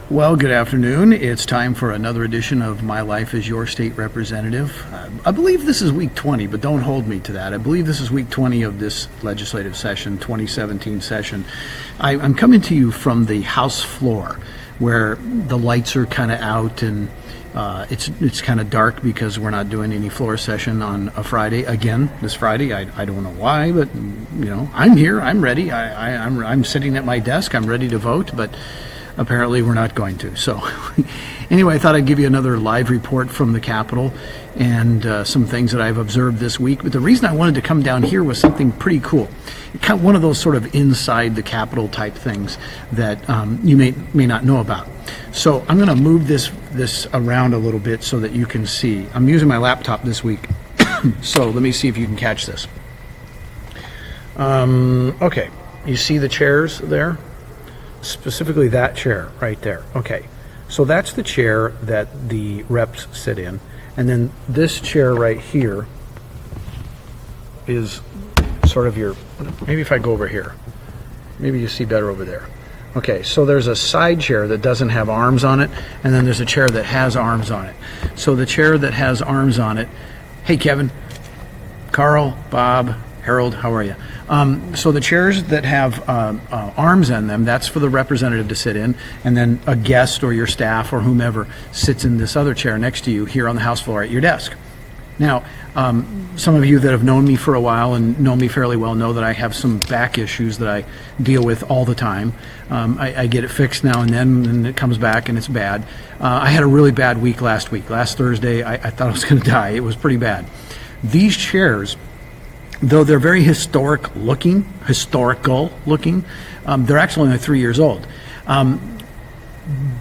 Well, good afternoon. It's time for another edition of My Life as Your State Representative. I believe this is week 20, but don't hold me to that. I believe this is week 20 of this legislative session, 2017 session. I'm coming to you from the House floor where the lights are kind of out and it's kind of dark because we're not doing any floor session on a Friday again this Friday. I don't know why, but I'm here. I'm ready. I'm sitting at my desk. I'm ready to vote, but apparently we're not going to. So anyway, I thought I'd give you another live report from the Capitol and some things that I've observed this week. But the reason I wanted to come down here was something pretty cool. Kind of one of those sort of inside the Capitol type things that you may not know about. So I'm going to move this around a little bit so that you can see. I'm using my laptop this week. So let me see if you can catch this. Okay, you see the chairs there? Specifically that chair right there. Okay, so that's the chair that the reps sit in, and then this chair right here is sort of your, maybe if I go over here, maybe you see better over there. Okay, so there's a side chair that doesn't have arms on it, and then there's a chair that has arms on it. So the chair that has arms on it, hey Kevin, Carl, Bob, Harold, how are you? So the chairs that have arms on them, that's for the representative to sit in, and then a guest or your staff or whomever sits in this other chair next to you here on the House floor at your desk. Now, some of you that have known me for a while and know me fairly well know that I have some back issues that I deal with all the time. I get it fixed now and then, and it comes back and it's bad. I had a really bad week last week. Last Thursday, I thought I was going to die. It was pretty bad. These chairs, though they're very historical looking, they're actually only 3 years old.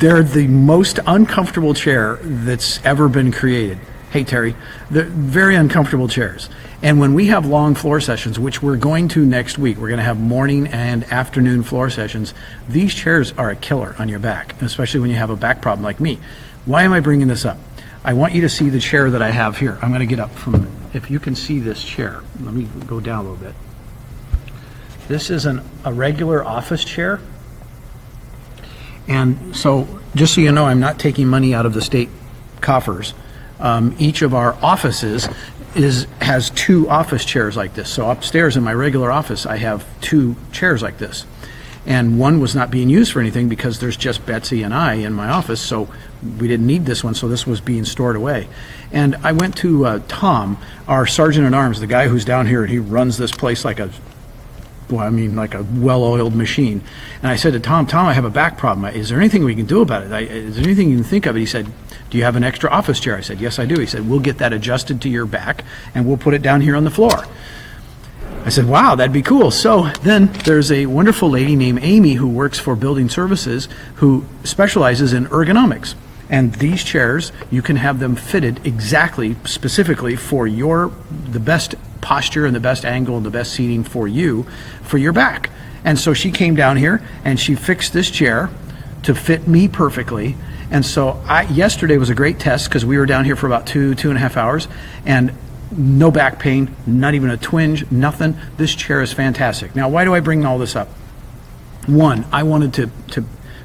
They're the most uncomfortable chair that's ever been created. Hey, Terry, they're very uncomfortable chairs. And when we have long floor sessions, which we're going to next week, we're going to have morning and afternoon floor sessions, these chairs are a killer on your back, especially when you have a back problem like me. Why am I bringing this up? I want you to see the chair that I have here. I'm going to get up from, if you can see this chair. Let me go down a little bit. This is a regular office chair. And so, just so you know, I'm not taking money out of the state coffers. Each of our offices has 2 office chairs like this. So upstairs in my regular office, I have 2 chairs like this. And one was not being used for anything because there's just Betsy and I in my office, so we didn't need this one, so this was being stored away. And I went to Tom, our sergeant-at-arms, the guy who's down here, and he runs this place like a well-oiled machine. And I said to Tom, I have a back problem. Is there anything we can do about it? Is there anything you can think of? He said, do you have an extra office chair? I said, yes, I do. He said, we'll get that adjusted to your back, and we'll put it down here on the floor. I said, wow, that'd be cool. So then there's a wonderful lady named Amy who works for Building Services who specializes in ergonomics. And these chairs, you can have them fitted exactly, specifically for the best posture and the best angle and the best seating for you, for your back. And so she came down here and she fixed this chair to fit me perfectly. And so yesterday was a great test because we were down here for about 2.5 hours, and no back pain, not even a twinge, nothing. This chair is fantastic. Now, why do I bring all this up? One, I wanted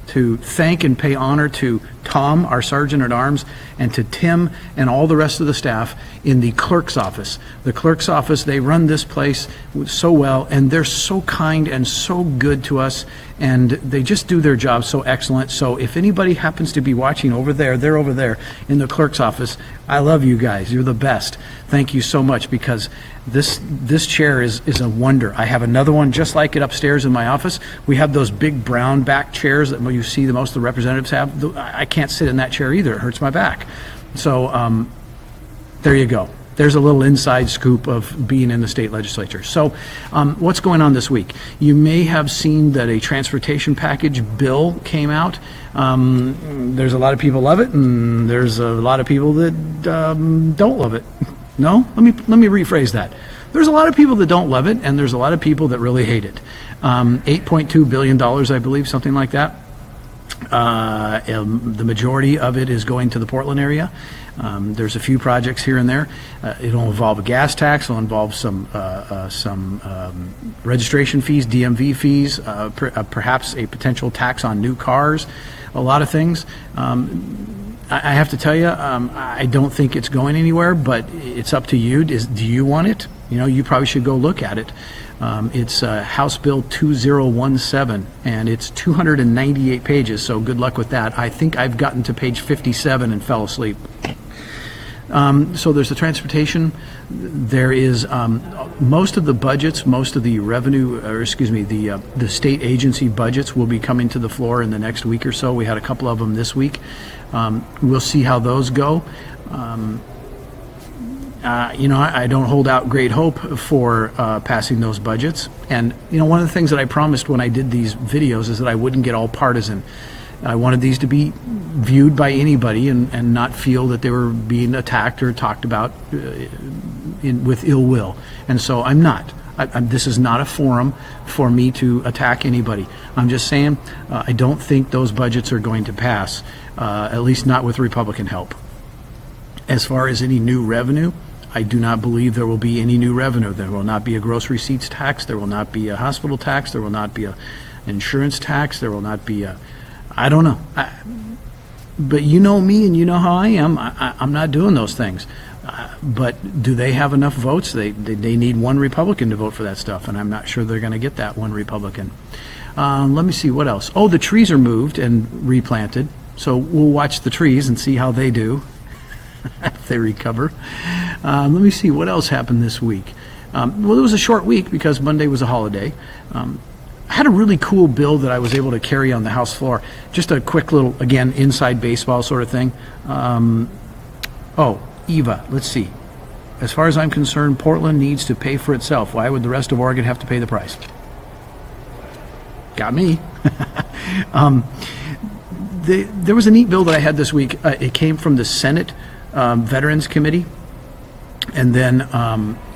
to thank and pay honor to Tom, our sergeant-at-arms, and to Tim and all the rest of the staff in the clerk's office. The clerk's office, they run this place so well, and they're so kind and so good to us, and they just do their job so excellent. So if anybody happens to be watching over there, they're over there in the clerk's office, I love you guys. You're the best. Thank you so much, because this chair is a wonder. I have another one just like it upstairs in my office. We have those big brown back chairs that you see most of the representatives have. I can't sit in that chair either. It hurts my back. So there you go. There's a little inside scoop of being in the state legislature. So what's going on this week? You may have seen that a transportation package bill came out. There's a lot of people love it, and there's a lot of people that don't love it. No? Let me rephrase that. There's a lot of people that don't love it, and there's a lot of people that really hate it. $8.2 billion, I believe, something like that. The majority of it is going to the Portland area. There's a few projects here and there. It'll involve a gas tax. It'll involve some registration fees, DMV fees, perhaps a potential tax on new cars, a lot of things. I have to tell you, I don't think it's going anywhere, but it's up to you. Do you want it? You probably should go look at it. It's House Bill 2017, and it's 298 pages, so good luck with that. I think I've gotten to page 57 and fell asleep. So there's the transportation. There is most of the budgets, most of the revenue, or excuse me, the state agency budgets will be coming to the floor in the next week or so. We had a couple of them this week. We'll see how those go. I don't hold out great hope for passing those budgets. And, one of the things that I promised when I did these videos is that I wouldn't get all partisan. I wanted these to be viewed by anybody and not feel that they were being attacked or talked about with ill will. And so I'm not. This is not a forum for me to attack anybody. I'm just saying I don't think those budgets are going to pass, at least not with Republican help. As far as any new revenue, I do not believe there will be any new revenue. There will not be a gross receipts tax. There will not be a hospital tax. There will not be an insurance tax. There will not be I don't know. But you know me and you know how I am. I'm not doing those things. But do they have enough votes? They need one Republican to vote for that stuff, and I'm not sure they're going to get that one Republican. Let me see, what else? Oh, the trees are moved and replanted, so we'll watch the trees and see how they do if they recover. Let me see, what else happened this week? Well, it was a short week because Monday was a holiday. I had a really cool bill that I was able to carry on the House floor. Just a quick little, again, inside baseball sort of thing. EVA, let's see. As far as I'm concerned, Portland needs to pay for itself. Why would the rest of Oregon have to pay the price? Got me. There was a neat bill that I had this week. It came from the Senate Veterans Committee, and then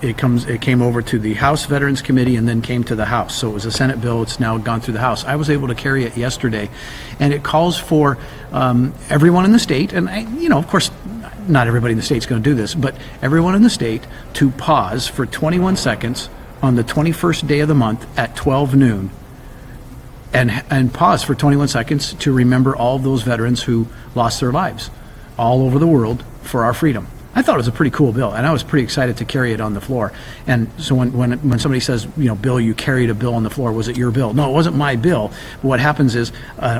it came over to the House Veterans Committee and then came to the House. So it was a Senate bill. It's now gone through the House. I was able to carry it yesterday, and it calls for everyone in the state, and of course, not everybody in the state's going to do this, but everyone in the state to pause for 21 seconds on the 21st day of the month at 12 noon and pause for 21 seconds to remember all of those veterans who lost their lives all over the world for our freedom. I thought it was a pretty cool bill, and I was pretty excited to carry it on the floor. And so when somebody says, Bill, you carried a bill on the floor, was it your bill? No, it wasn't my bill. But what happens is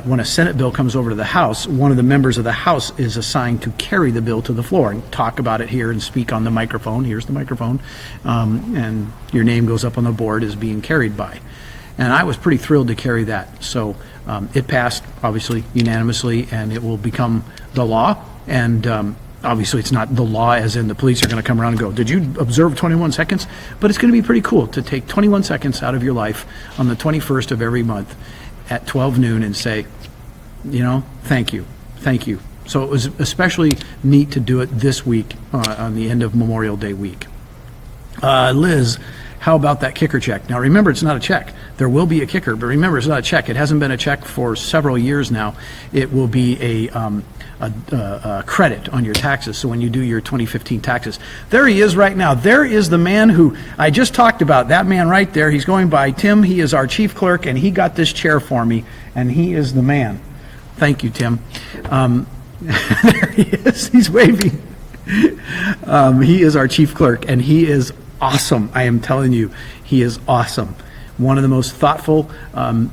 when a Senate bill comes over to the House, one of the members of the House is assigned to carry the bill to the floor and talk about it here and speak on the microphone. Here's the microphone. And your name goes up on the board as being carried by. And I was pretty thrilled to carry that. So it passed, obviously, unanimously, and it will become the law. And obviously, it's not the law as in the police are going to come around and go, did you observe 21 seconds? But it's going to be pretty cool to take 21 seconds out of your life on the 21st of every month at 12 noon and say, thank you. Thank you. So it was especially neat to do it this week on the end of Memorial Day week. Liz, how about that kicker check? Now, remember, it's not a check. There will be a kicker, but remember, it's not a check. It hasn't been a check for several years now. It will be a credit on your taxes. So when you do your 2015 taxes, there he is right now. There is the man who I just talked about, that man right there. He's going by Tim. He is our chief clerk, and he got this chair for me, and he is the man. Thank you, Tim. There he is. He's waving. He is our chief clerk, and he is awesome. I am telling you, he is awesome. One of the most thoughtful,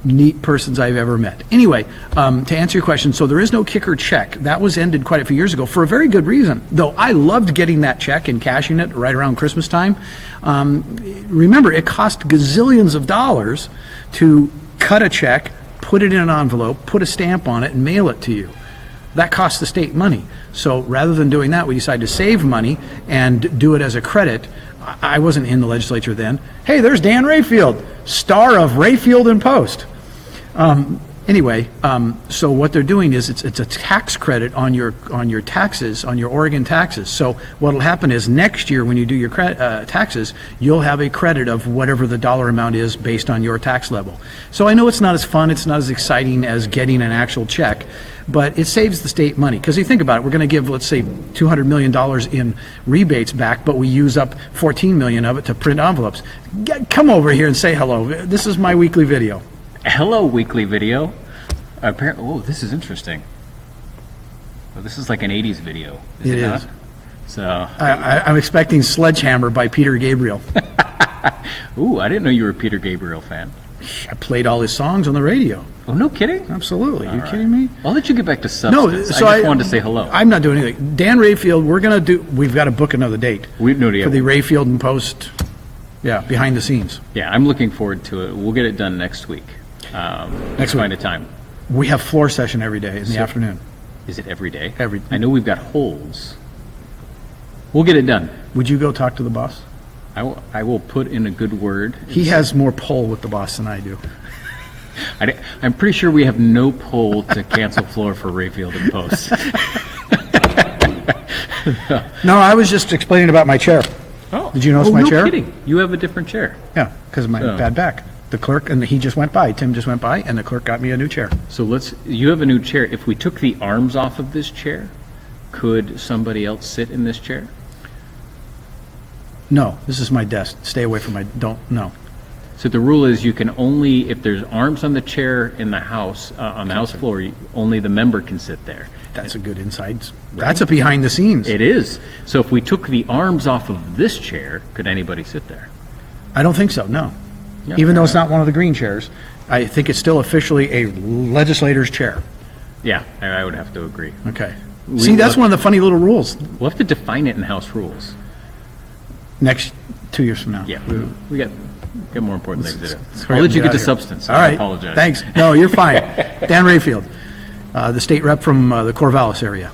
neat persons I've ever met. Anyway, to answer your question, so there is no kicker check. That was ended quite a few years ago for a very good reason. Though I loved getting that check and cashing it right around Christmas time. Remember, it cost gazillions of dollars to cut a check, put it in an envelope, put a stamp on it, and mail it to you. That costs the state money. So rather than doing that, we decided to save money and do it as a credit. I wasn't in the legislature then. Hey, there's Dan Rayfield, star of Rayfield and Post. Anyway, so what they're doing is it's a tax credit on your taxes, on your Oregon taxes. So what'll happen is next year when you do your taxes, you'll have a credit of whatever the dollar amount is based on your tax level. So I know it's not as fun, it's not as exciting as getting an actual check, but it saves the state money. Because you think about it, we're going to give, let's say, $200 million in rebates back, but we use up $14 million of it to print envelopes. Come over here and say hello. This is my weekly video. Hello, weekly video. Apparently, oh, this is interesting. Well, this is like an 80s video. It is. Not? So I'm expecting Sledgehammer by Peter Gabriel. Ooh, I didn't know you were a Peter Gabriel fan. I played all his songs on the radio. Oh, no kidding? Absolutely. All You right. kidding me? I'll let you get back to substance. No, so I just wanted to say hello. I'm not doing anything. Dan Rayfield, we've got to book another date No, yeah, for the Rayfield and Post, behind the scenes. yeah, I'm looking forward to it. We'll get it done next week. Let's find a time. We have floor session every day in the afternoon. Is it every day? Every- I know we've got holds. We'll get it done. Would you go talk to the boss? I will put in a good word. He has more pull with the boss than I do. I'm pretty sure we have no pull to cancel floor for Rayfield and Post. No, I was just explaining about my chair. Oh, Did you notice my no chair? Kidding. You have a different chair. Yeah, because of my So- bad back. The clerk, and he just went by, Tim just went by, and the clerk got me a new chair. So you have a new chair. If we took the arms off of this chair, could somebody else sit in this chair? No, this is my desk. Stay away from no. So the rule is you can only, if there's arms on the chair in the house, on the house floor, only the member can sit there. That's a good insight. That's a behind the scenes. It is. So if we took the arms off of this chair, could anybody sit there? I don't think so, no. Yeah. Even though it's not one of the green chairs, I think it's still officially a legislator's chair. Yeah, I would have to agree. Okay. See, that's one of the funny little rules. We'll have to define it in house rules. Next 2 years from now. Yeah, we got more important things to do. hurry I'll up let you and get get to out of here. substance. All I right. apologize. Thanks. No, you're fine. Dan Rayfield, the state rep from the Corvallis area.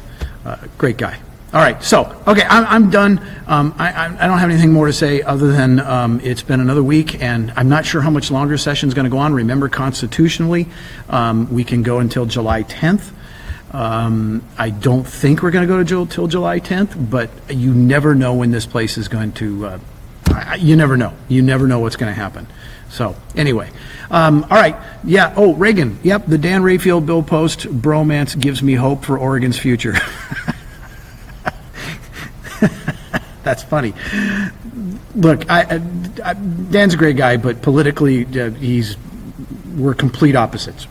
Great guy. All right. So, okay, I'm done. I don't have anything more to say other than it's been another week, and I'm not sure how much longer session's going to go on. Remember, constitutionally, we can go until July 10th. I don't think we're going to go till July 10th, but you never know when this place is going to, you never know. You never know what's going to happen. So, anyway. All right. Yeah. Oh, Reagan. Yep. The Dan Rayfield Bill Post bromance gives me hope for Oregon's future. That's funny. Look, Dan's a great guy, but politically, we're complete opposites.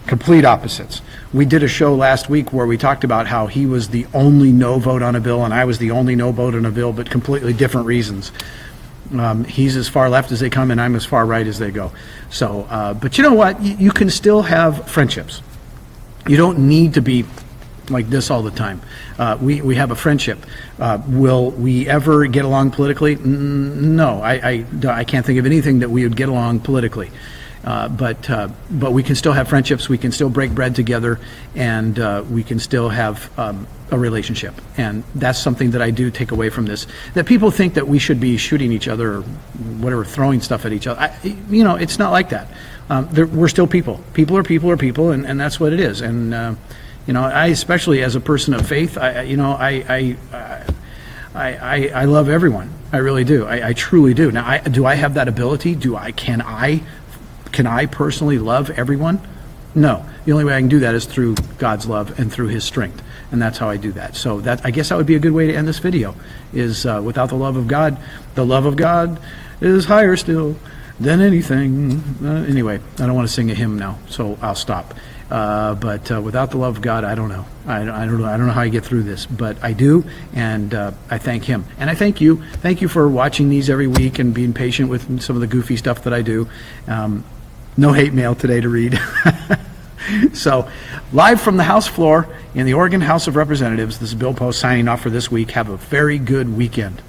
Complete opposites. We did a show last week where we talked about how he was the only no vote on a bill and I was the only no vote on a bill, but completely different reasons. He's as far left as they come and I'm as far right as they go. So, but you know what? You can still have friendships. You don't need to be like this all the time. We have a friendship. Will we ever get along politically? No, I can't think of anything that we would get along politically. But we can still have friendships, we can still break bread together, and we can still have a relationship. And that's something that I do take away from this. That people think that we should be shooting each other or whatever, throwing stuff at each other. It's not like that. We're still people. People are people, and that's what it is. And, I, especially as a person of faith, I love everyone. I really do. I truly do. Now, do I have that ability? Can I personally love everyone? No. The only way I can do that is through God's love and through His strength, and that's how I do that. So I guess that would be a good way to end this video, is without the love of God is higher still than anything. Anyway, I don't want to sing a hymn now, so I'll stop. But without the love of God, I don't know. I don't know how I get through this, but I do, and I thank Him. And I thank you. Thank you for watching these every week and being patient with some of the goofy stuff that I do. No hate mail today to read. So, live from the House floor in the Oregon House of Representatives, this is Bill Post signing off for this week. Have a very good weekend.